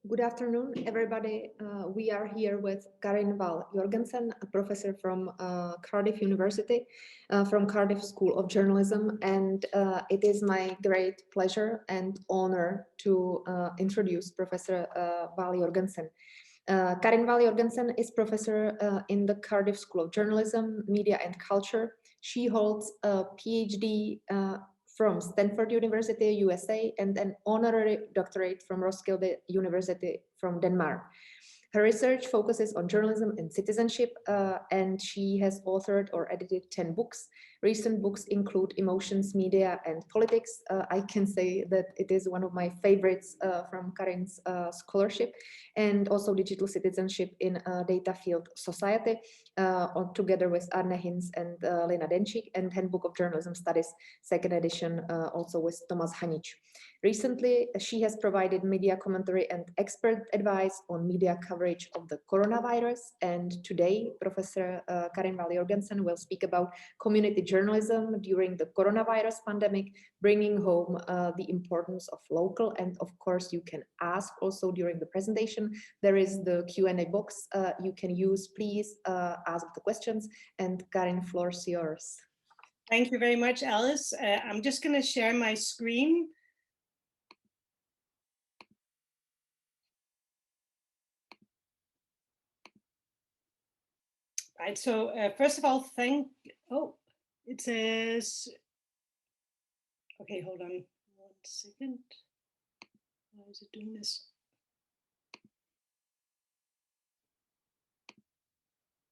Good afternoon, everybody. We are here with Karin Wahl-Jorgensen, a professor from Cardiff University, from Cardiff School of Journalism, and it is my great pleasure and honor to introduce Professor Wahl-Jorgensen. Karin Wahl-Jorgensen is professor in the Cardiff School of Journalism, Media and Culture. She holds a PhD from Stanford University, USA, and an honorary doctorate from Roskilde University from Denmark. Her research focuses on journalism and citizenship, and she has authored or edited 10 books. Recent books include Emotions, Media, and Politics. I can say that it is one of my favorites from Karin's scholarship, and also Digital Citizenship in a Data Field Society, together with Arne Hinz and Lena Denčík, and Handbook of Journalism Studies, second edition, also with Tomáš Hanič. Recently, she has provided media commentary and expert advice on media coverage of the coronavirus. And today, Professor Karin Wahl-Jorgensen will speak about community journalism during the coronavirus pandemic, bringing home the importance of local. And of course, you can ask also during the presentation. There is the Q&A box you can use. Please ask the questions. And Karin, floor is yours. Thank you very much, Alice. I'm just going to share my screen. Right, so first of all, it says, okay, hold on 1 second. Why is it doing this?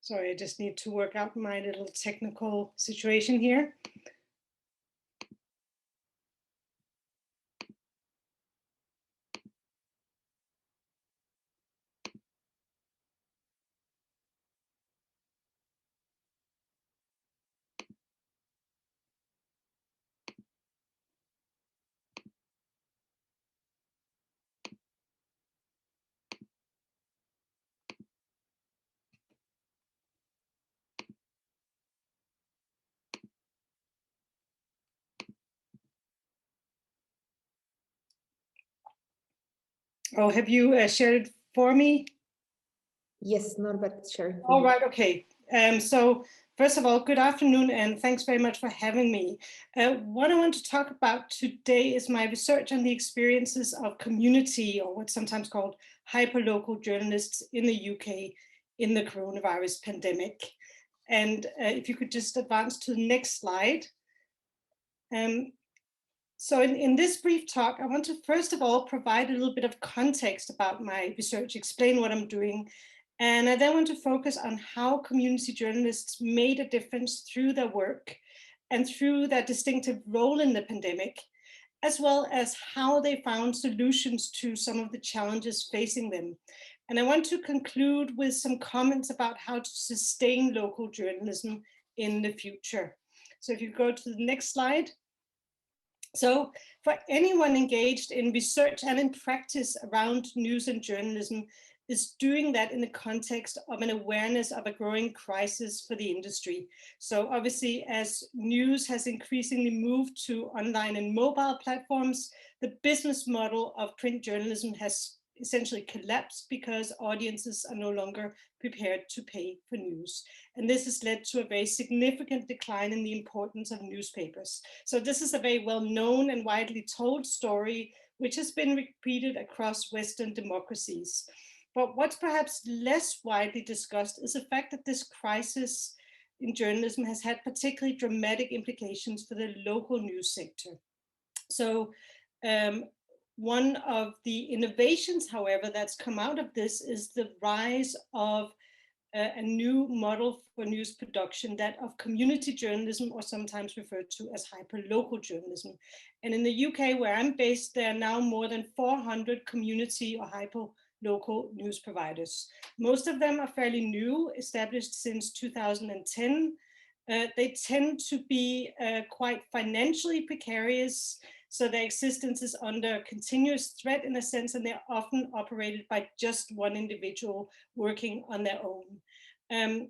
Sorry, I just need to work out my little technical situation here. Oh, have you shared it for me? Yes, Norbert shared. All right, okay. So first of all, good afternoon, and thanks very much for having me. What I want to talk about today is my research on the experiences of community, or what's sometimes called hyperlocal journalists in the UK in the coronavirus pandemic. And if you could just advance to the next slide. So in this brief talk, I want to first of all provide a little bit of context about my research, explain what I'm doing, and I then want to focus on how community journalists made a difference through their work and through their distinctive role in the pandemic, as well as how they found solutions to some of the challenges facing them. And I want to conclude with some comments about how to sustain local journalism in the future. So if you go to the next slide. So for anyone engaged in research and in practice around news and journalism is doing that in the context of an awareness of a growing crisis for the industry. So obviously, as news has increasingly moved to online and mobile platforms, the business model of print journalism has essentially collapsed because audiences are no longer prepared to pay for news. And this has led to a very significant decline in the importance of newspapers. So this is a very well-known and widely told story, which has been repeated across Western democracies. But what's perhaps less widely discussed is the fact that this crisis in journalism has had particularly dramatic implications for the local news sector. So one of the innovations, however, that's come out of this is the rise of a new model for news production, that of community journalism, or sometimes referred to as hyperlocal journalism. And in the UK, where I'm based, there are now more than 400 community or hyperlocal news providers. Most of them are fairly new, established since 2010. They tend to be quite financially precarious, so their existence is under continuous threat in a sense, and they're often operated by just one individual working on their own.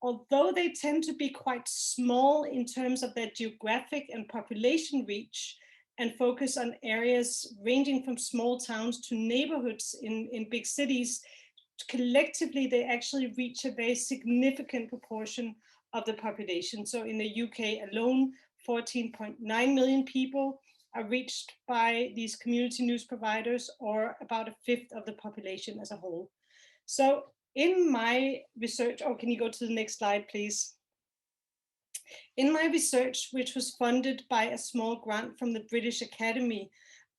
Although they tend to be quite small in terms of their geographic and population reach, and focus on areas ranging from small towns to neighborhoods in big cities, collectively, they actually reach a very significant proportion of the population. So in the UK alone, 14.9 million people are reached by these community news providers, or about a fifth of the population as a whole. So in my research, or can you go to the next slide, please? In my research, which was funded by a small grant from the British Academy,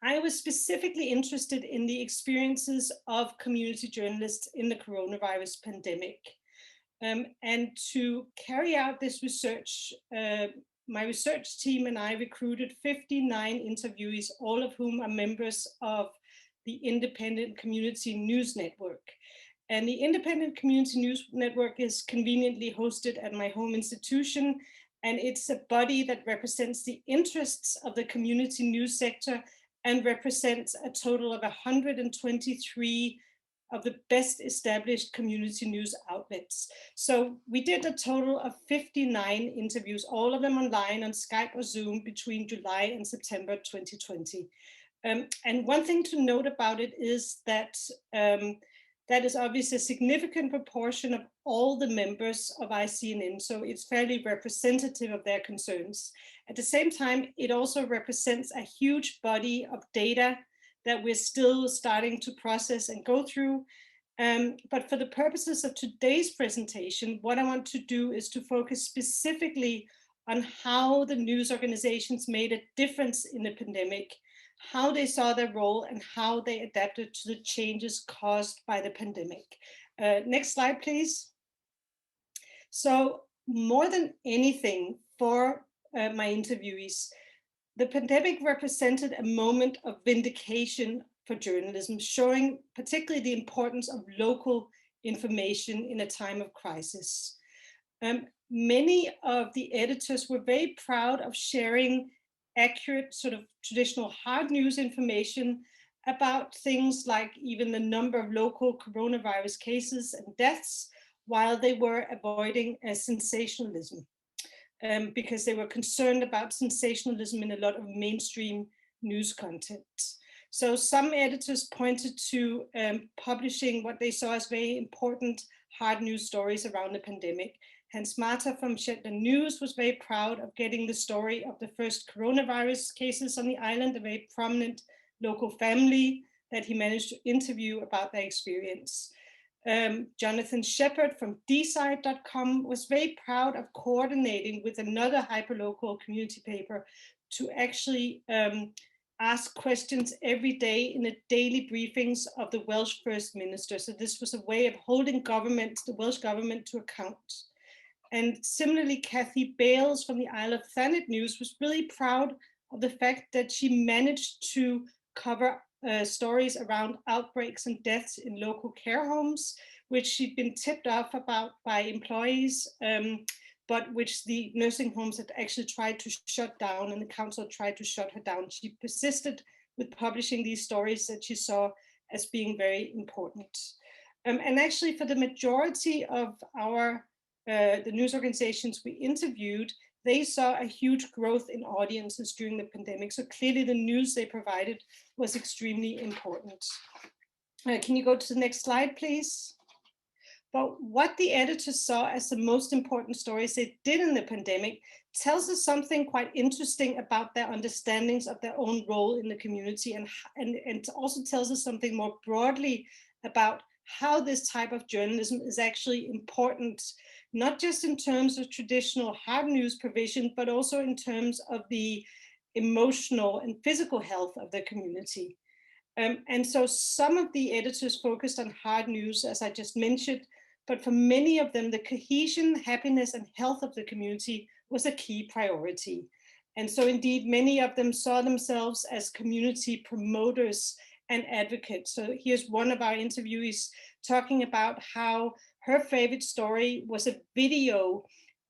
I was specifically interested in the experiences of community journalists in the coronavirus pandemic. And to carry out this research, my research team and I recruited 59 interviewees, all of whom are members of the Independent Community News Network. And the Independent Community News Network is conveniently hosted at my home institution, and it's a body that represents the interests of the community news sector and represents a total of 123 of the best established community news outlets. So we did a total of 59 interviews, all of them online on Skype or Zoom between July and September 2020. And one thing to note about it is that that is obviously a significant proportion of all the members of ICNN, so it's fairly representative of their concerns. At the same time, it also represents a huge body of data that we're still starting to process and go through. But for the purposes of today's presentation, what I want to do is to focus specifically on how the news organizations made a difference in the pandemic, how they saw their role, and how they adapted to the changes caused by the pandemic. Next slide, please. So more than anything for my interviewees, the pandemic represented a moment of vindication for journalism, showing particularly the importance of local information in a time of crisis. Many of the editors were very proud of sharing accurate, sort of traditional hard news information about things like even the number of local coronavirus cases and deaths, while they were avoiding sensationalism, because they were concerned about sensationalism in a lot of mainstream news content. So some editors pointed to publishing what they saw as very important hard news stories around the pandemic. Hans Marta from Shetland News was very proud of getting the story of the first coronavirus cases on the island, a very prominent local family that he managed to interview about their experience. Jonathan Shepherd from dside.com was very proud of coordinating with another hyperlocal community paper to actually ask questions every day in the daily briefings of the Welsh First Minister. So this was a way of holding government, the Welsh government, to account. And similarly, Kathy Bales from the Isle of Thanet News was really proud of the fact that she managed to cover stories around outbreaks and deaths in local care homes, which she'd been tipped off about by employees, but which the nursing homes had actually tried to shut down, and the council tried to shut her down. She persisted with publishing these stories that she saw as being very important. And actually, for the majority of the news organizations we interviewed, they saw a huge growth in audiences during the pandemic. So clearly the news they provided was extremely important. Can you go to the next slide, please? But what the editors saw as the most important stories they did in the pandemic tells us something quite interesting about their understandings of their own role in the community, and also tells us something more broadly about how this type of journalism is actually important, not just in terms of traditional hard news provision, but also in terms of the emotional and physical health of the community. And so some of the editors focused on hard news, as I just mentioned, but for many of them, the cohesion, happiness, and health of the community was a key priority. And so indeed, many of them saw themselves as community promoters and advocates. So here's one of our interviewees talking about how her favorite story was a video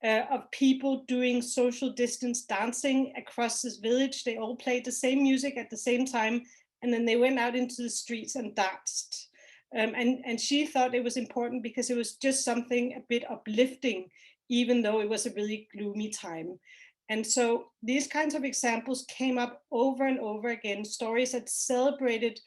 of people doing social distance dancing across this village. They all played the same music at the same time, and then they went out into the streets and danced. And she thought it was important because it was just something a bit uplifting, even though it was a really gloomy time. And so these kinds of examples came up over and over again, stories that celebrated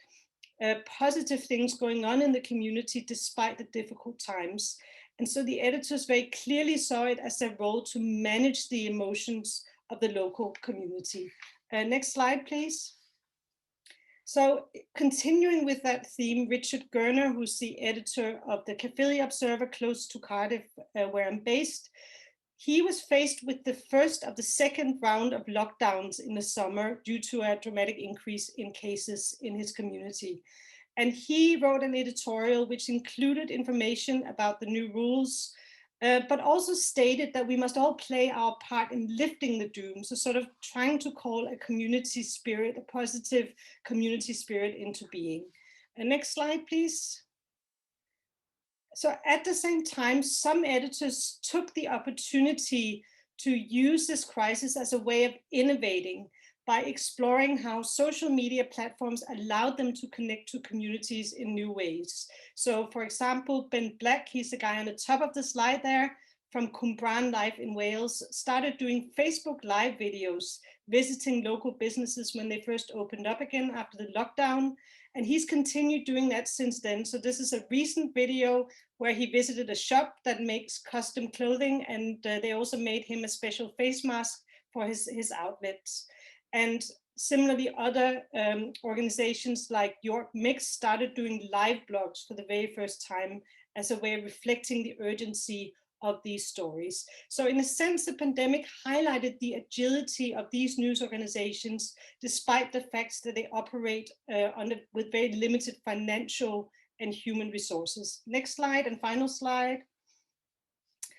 positive things going on in the community despite the difficult times. And so the editors very clearly saw it as their role to manage the emotions of the local community. Next slide, please. So continuing with that theme, Richard Gerner, who's the editor of the Caerphilly Observer close to Cardiff, where I'm based, he was faced with the first of the second round of lockdowns in the summer due to a dramatic increase in cases in his community. And he wrote an editorial which included information about the new rules, but also stated that we must all play our part in lifting the doom. So sort of trying to call a community spirit, a positive community spirit into being. Next slide, please. So at the same time, some editors took the opportunity to use this crisis as a way of innovating by exploring how social media platforms allowed them to connect to communities in new ways. So for example, Ben Black, he's the guy on the top of the slide there, from Cwmbran Life in Wales, started doing Facebook Live videos, visiting local businesses when they first opened up again after the lockdown. And he's continued doing that since then. So this is a recent video where he visited a shop that makes custom clothing, and they also made him a special face mask for his outlets. And similarly, other organizations like York Mix started doing live blogs for the very first time as a way of reflecting the urgency of these stories. So in a sense, the pandemic highlighted the agility of these news organizations, despite the fact that they operate with very limited financial and human resources. Next slide and final slide.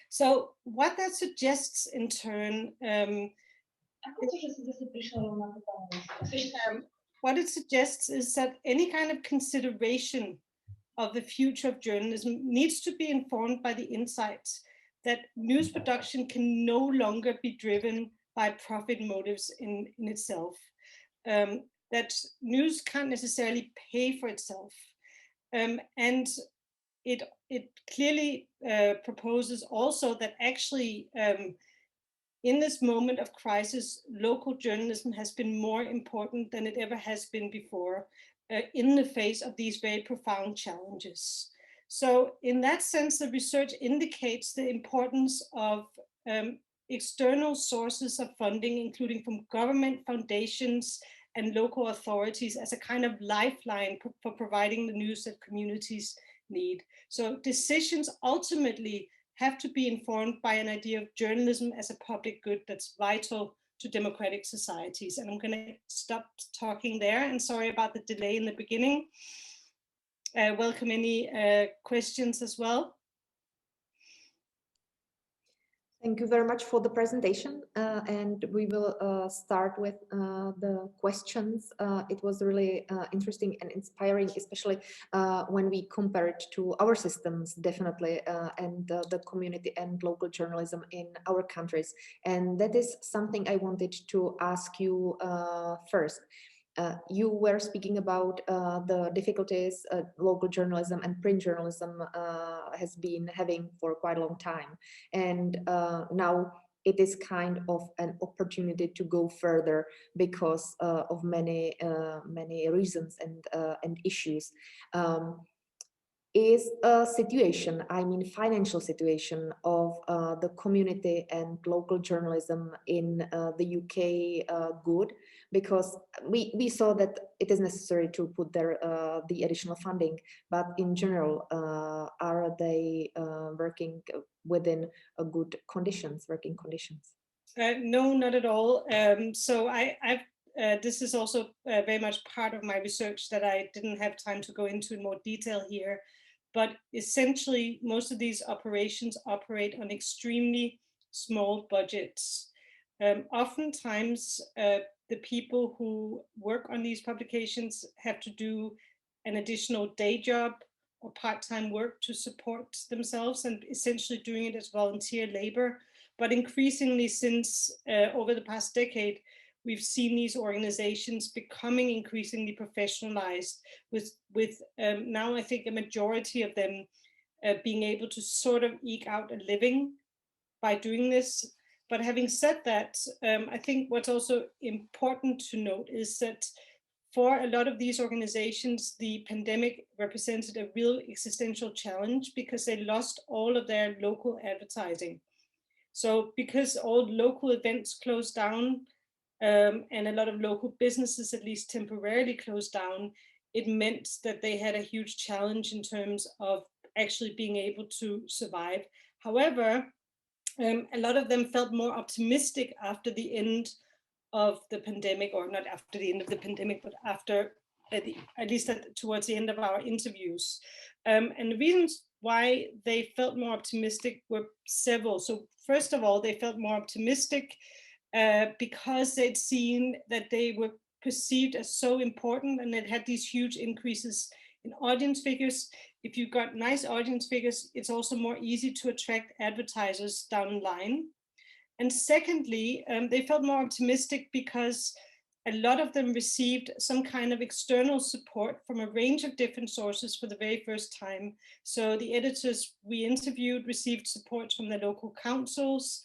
So what that suggests in turn, what it suggests is that any kind of consideration of the future of journalism needs to be informed by the insights that news production can no longer be driven by profit motives in itself, that news can't necessarily pay for itself. And it clearly proposes also that actually in this moment of crisis, local journalism has been more important than it ever has been before in the face of these very profound challenges. So in that sense, the research indicates the importance of external sources of funding, including from government, foundations, and local authorities as a kind of lifeline for providing the news that communities need. So decisions ultimately have to be informed by an idea of journalism as a public good that's vital to democratic societies. And I'm going to stop talking there, and sorry about the delay in the beginning. Welcome any questions as well. Thank you very much for the presentation, and we will start with the questions. It was really interesting and inspiring, especially when we compare it to our systems, definitely, and the community and local journalism in our countries. And that is something I wanted to ask you first. You were speaking about the difficulties local journalism and print journalism has been having for quite a long time. And now it is kind of an opportunity to go further because of many reasons and issues. Is a situation, I mean financial situation of the community and local journalism in the UK good? Because we saw that it is necessary to put there the additional funding, but in general, are they working within a good conditions, working conditions? No, not at all. So I've this is also very much part of my research that I didn't have time to go into in more detail here. But essentially, most of these operations operate on extremely small budgets. Oftentimes, the people who work on these publications have to do an additional day job or part-time work to support themselves, and essentially doing it as volunteer labor. But increasingly, since over the past decade, we've seen these organizations becoming increasingly professionalized, with now I think a majority of them being able to sort of eke out a living by doing this. But having said that, I think what's also important to note is that for a lot of these organizations, the pandemic represented a real existential challenge because they lost all of their local advertising. So because all local events closed down, and a lot of local businesses at least temporarily closed down, it meant that they had a huge challenge in terms of actually being able to survive. However, a lot of them felt more optimistic after the end of the pandemic, or not after the end of the pandemic, but after at least towards the end of our interviews. And the reasons why they felt more optimistic were several. So first of all, they felt more optimistic because they'd seen that they were perceived as so important, and it had these huge increases in audience figures. If you've got nice audience figures, it's also more easy to attract advertisers down the line. And secondly, they felt more optimistic because a lot of them received some kind of external support from a range of different sources for the very first time. So the editors we interviewed received support from the local councils,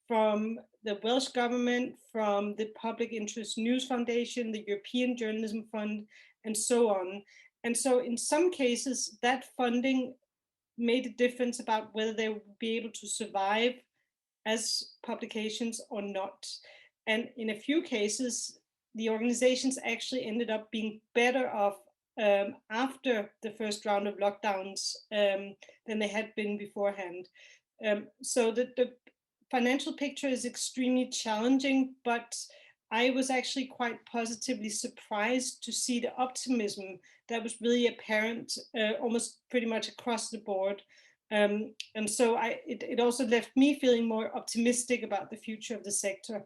from the Welsh government, from the Public Interest News Foundation, the European Journalism Fund, and so on. And so in some cases, that funding made a difference about whether they would be able to survive as publications or not. And in a few cases, the organizations actually ended up being better off after the first round of lockdowns than they had been beforehand. So the financial picture is extremely challenging, but I was actually quite positively surprised to see the optimism that was really apparent almost pretty much across the board. And so it also left me feeling more optimistic about the future of the sector.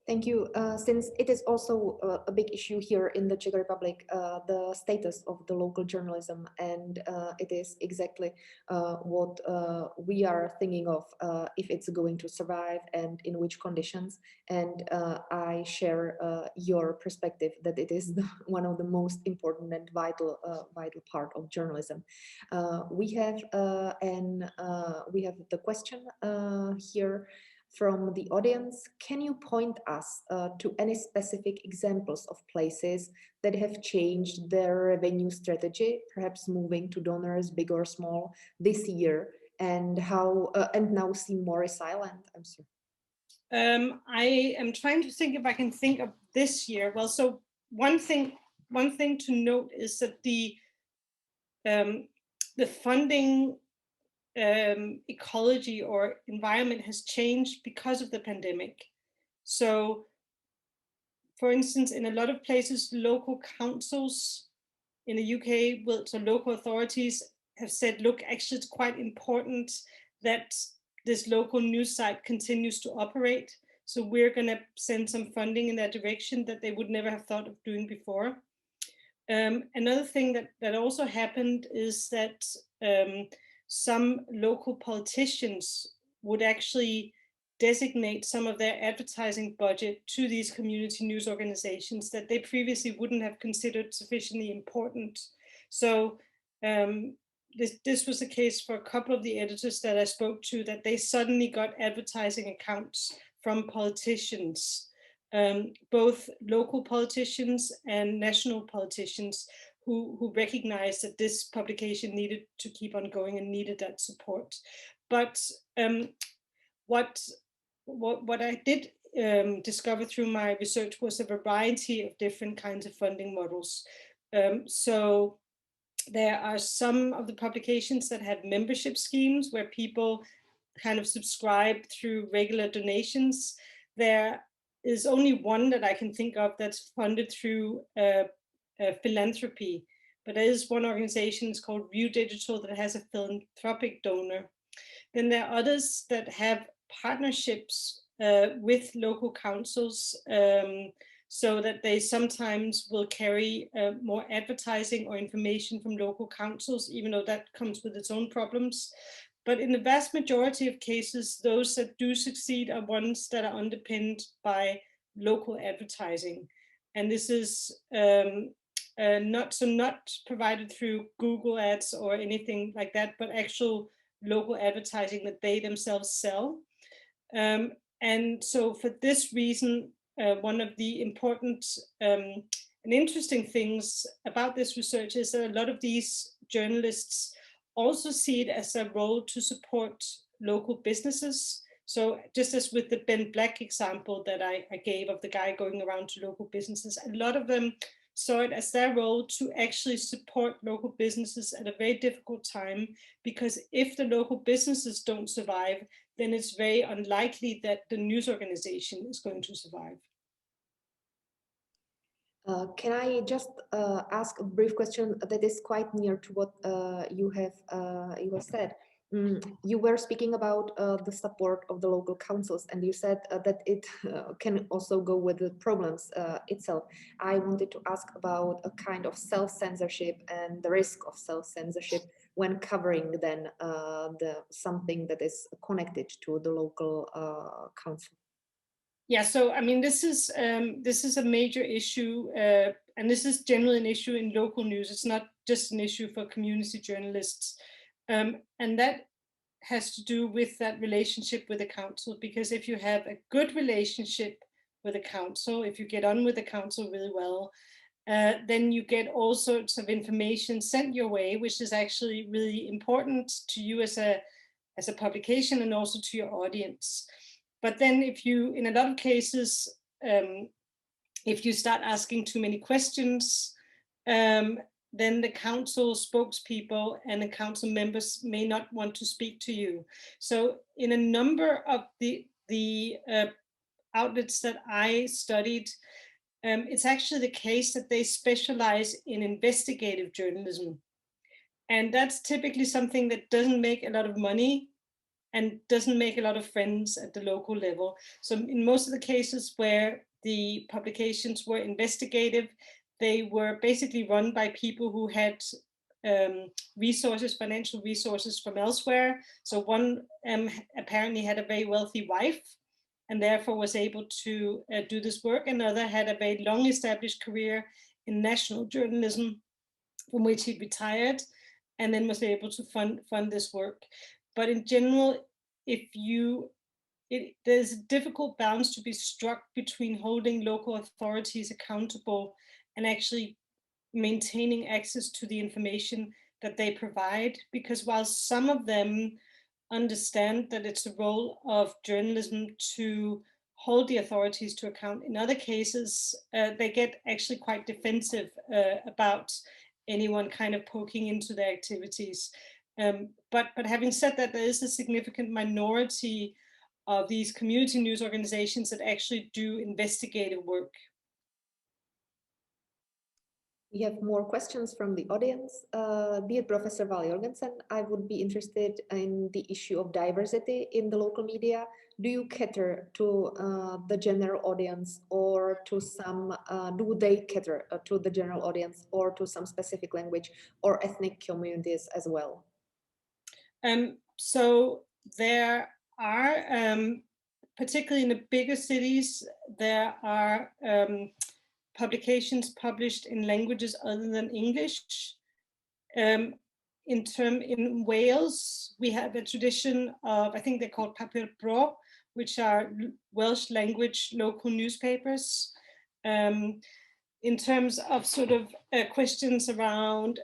Thank you. Since it is also a big issue here in the Czech Republic, the status of the local journalism, and it is exactly what we are thinking of, if it's going to survive and in which conditions. And I share your perspective that it is one of the most important and vital part of journalism. We have the question here from the audience. Can you point us to any specific examples of places that have changed their revenue strategy, perhaps moving to donors, big or small, this year, and how and now seem more resilient? I'm sorry. I am trying to think if I can think of this year. Well, so one thing to note is that the funding ecology or environment has changed because of the pandemic. So, for instance, in a lot of places, local councils in the UK, so local authorities have said, look, actually, it's quite important that this local news site continues to operate. So we're going to send some funding in that direction that they would never have thought of doing before. Another thing that also happened is that some local politicians would actually designate some of their advertising budget to these community news organizations that they previously wouldn't have considered sufficiently important. So this was the case for a couple of the editors that I spoke to, that they suddenly got advertising accounts from politicians, both local politicians and national politicians, who recognized that this publication needed to keep on going and needed that support. But what I did discover through my research was a variety of different kinds of funding models. So there are some of the publications that have membership schemes where people kind of subscribe through regular donations. There is only one that I can think of that's funded through philanthropy, but there is one organization, it's called View Digital, that has a philanthropic donor. Then there are others that have partnerships with local councils, so that they sometimes will carry more advertising or information from local councils, even though that comes with its own problems. But in the vast majority of cases, those that do succeed are ones that are underpinned by local advertising. And this is not provided through Google ads or anything like that, but actual local advertising that they themselves sell. And so for this reason, one of the important and interesting things about this research is that a lot of these journalists also see it as a role to support local businesses. So just as with the Ben Black example that I gave of the guy going around to local businesses, a lot of them saw it as their role to actually support local businesses at a very difficult time, because if the local businesses don't survive, then it's very unlikely that the news organization is going to survive. Can I just ask a brief question that is quite near to what you have said? You were speaking about the support of the local councils, and you said that it can also go with the problems itself. I wanted to ask about a kind of self-censorship and the risk of self-censorship when covering then something that is connected to the local council. Yeah, so I mean, this is a major issue, and this is generally an issue in local news. It's not just an issue for community journalists, and that has to do with that relationship with the council. Because if you have a good relationship with the council, if you get on with the council really well, then you get all sorts of information sent your way, which is actually really important to you as a publication and also to your audience. But then if you, in a lot of cases, if you start asking too many questions, then the council spokespeople and the council members may not want to speak to you. So in a number of the outlets that I studied, it's actually the case that they specialize in investigative journalism. And that's typically something that doesn't make a lot of money and doesn't make a lot of friends at the local level. So in most of the cases where the publications were investigative, they were basically run by people who had resources, financial resources from elsewhere. So one apparently had a very wealthy wife and therefore was able to do this work. Another had a very long established career in national journalism, from which he retired and then was able to fund this work. But in general, there's a difficult balance to be struck between holding local authorities accountable and actually maintaining access to the information that they provide. Because while some of them understand that it's the role of journalism to hold the authorities to account, in other cases, they get actually quite defensive about anyone kind of poking into their activities. But having said that, there is a significant minority of these community news organizations that actually do investigative work. We have more questions from the audience. Dear Professor Wahl-Jorgensen, I would be interested in the issue of diversity in the local media. Do you cater to the general audience, or to some, do they cater to the general audience or to some specific language or ethnic communities as well? So there are, particularly in the bigger cities, there are publications published in languages other than English. In Wales, we have a tradition of, I think they're called papur bro, which are Welsh language local newspapers. In terms of sort of questions around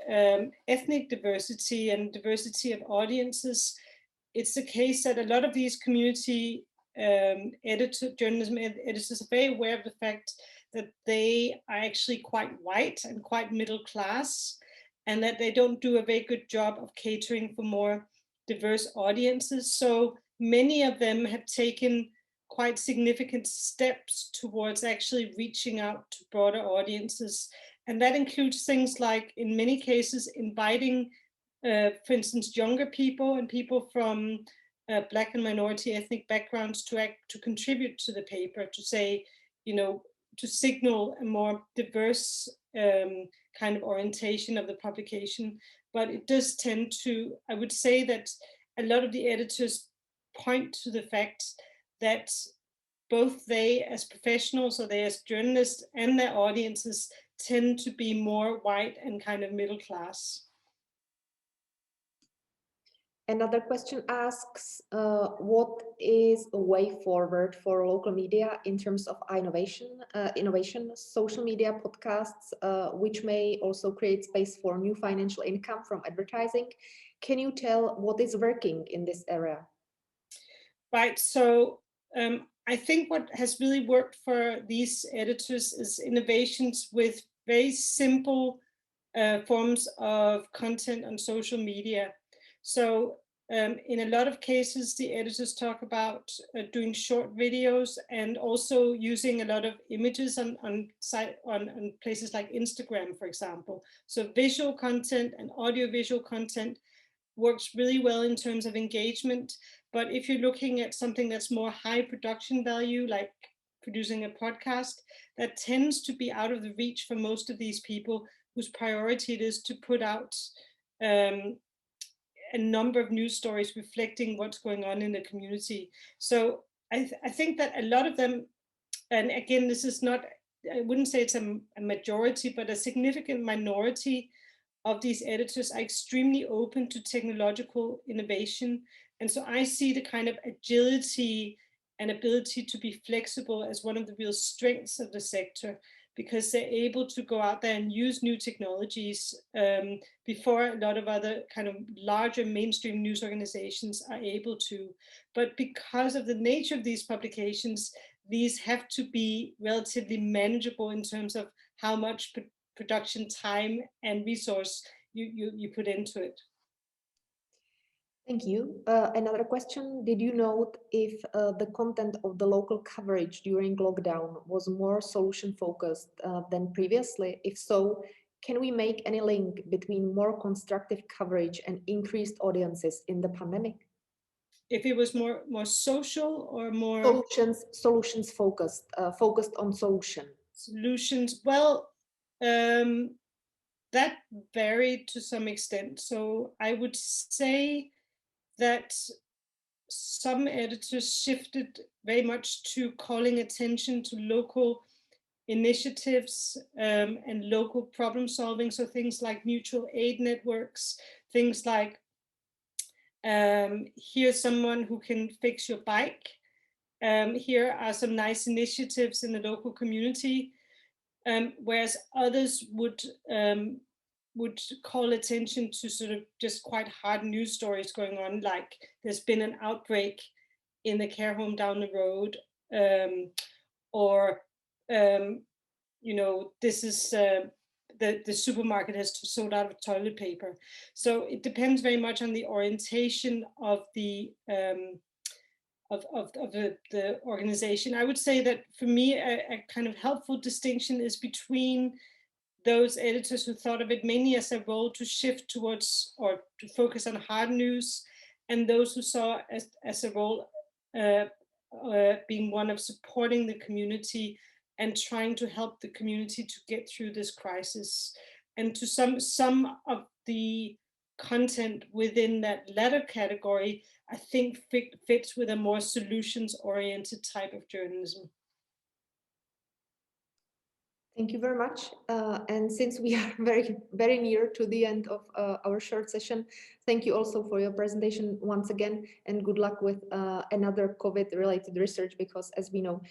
ethnic diversity and diversity of audiences, it's the case that a lot of these community journalism editors are very aware of the fact that they are actually quite white and quite middle class, and that they don't do a very good job of catering for more diverse audiences. So many of them have taken quite significant steps towards actually reaching out to broader audiences. And that includes things like, in many cases, inviting, for instance, younger people and people from Black and minority ethnic backgrounds to contribute to the paper, to say, to signal a more diverse kind of orientation of the publication. But it does tend to, I would say that a lot of the editors point to the fact that both they as professionals, or they as journalists, and their audiences tend to be more white and kind of middle class. Another question asks, what is a way forward for local media in terms of innovation, social media podcasts, which may also create space for new financial income from advertising? Can you tell what is working in this area? Right, so I think what has really worked for these editors is innovations with very simple forms of content on social media. So in a lot of cases, the editors talk about doing short videos and also using a lot of images on places like Instagram, for example. So visual content and audiovisual content works really well in terms of engagement. But if you're looking at something that's more high production value, like producing a podcast, that tends to be out of the reach for most of these people whose priority it is to put out a number of news stories reflecting what's going on in the community. So I think that a lot of them, and again, this is not, I wouldn't say it's a majority, but a significant minority of these editors are extremely open to technological innovation. And so I see the kind of agility and ability to be flexible as one of the real strengths of the sector, because they're able to go out there and use new technologies before a lot of other kind of larger mainstream news organizations are able to. But because of the nature of these publications, these have to be relatively manageable in terms of how much production time and resource you put into it. Thank you. Another question, did you note if the content of the local coverage during lockdown was more solution focused than previously? If so, can we make any link between more constructive coverage and increased audiences in the pandemic? If it was more social or more solutions focused, focused on solutions, well, that varied to some extent. So I would say that some editors shifted very much to calling attention to local initiatives and local problem solving. So things like mutual aid networks, things like here's someone who can fix your bike. Here are some nice initiatives in the local community. Whereas others would call attention to sort of just quite hard news stories going on, like there's been an outbreak in the care home down the road, or you know, this is the supermarket has sold out of toilet paper. So it depends very much on the orientation of the the organization. I would say that for me, a kind of helpful distinction is between those editors who thought of it mainly as a role to shift towards or to focus on hard news, and those who saw as a role being one of supporting the community and trying to help the community to get through this crisis. And to some of the content within that latter category, I think fits with a more solutions-oriented type of journalism. Thank you very much. And since we are very near to the end of our short session, thank you also for your presentation once again, and good luck with another COVID-related research, because as we know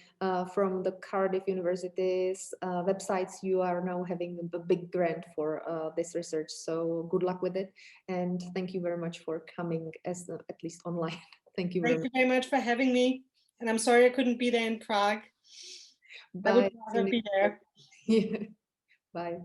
from the Cardiff University's websites, you are now having a big grant for this research. So good luck with it. And thank you very much for coming, at least online. Thank you very much. Thank you very much for having me. And I'm sorry I couldn't be there in Prague. Bye. I would rather be there. Yeah. Bye.